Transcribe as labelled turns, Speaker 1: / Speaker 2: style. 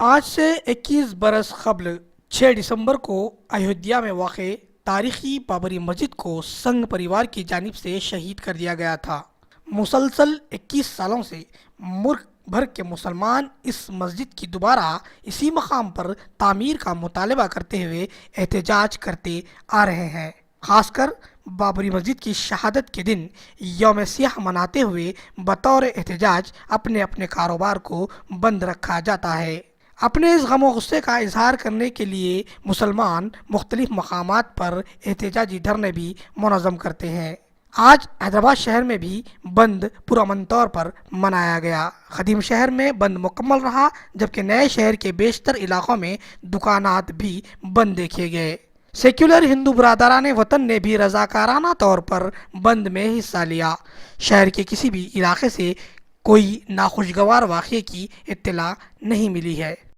Speaker 1: آج سے 21 برس قبل 6 دسمبر کو ایودھیا میں واقع تاریخی بابری مسجد کو سنگھ پریوار کی جانب سے شہید کر دیا گیا تھا۔ مسلسل 21 سالوں سے ملک بھر کے مسلمان اس مسجد کی دوبارہ اسی مقام پر تعمیر کا مطالبہ کرتے ہوئے احتجاج کرتے آ رہے ہیں۔ خاص کر بابری مسجد کی شہادت کے دن یوم سیاہ مناتے ہوئے بطور احتجاج اپنے اپنے کاروبار کو بند رکھا جاتا ہے۔ اپنے اس غم و غصے کا اظہار کرنے کے لیے مسلمان مختلف مقامات پر احتجاجی دھرنے بھی منظم کرتے ہیں۔ آج حیدرآباد شہر میں بھی بند پرامن طور پر منایا گیا۔ قدیم شہر میں بند مکمل رہا، جبکہ نئے شہر کے بیشتر علاقوں میں دکانات بھی بند دیکھے گئے۔ سیکولر ہندو برادران وطن نے بھی رضاکارانہ طور پر بند میں حصہ لیا۔ شہر کے کسی بھی علاقے سے کوئی ناخوشگوار واقعے کی اطلاع نہیں ملی ہے۔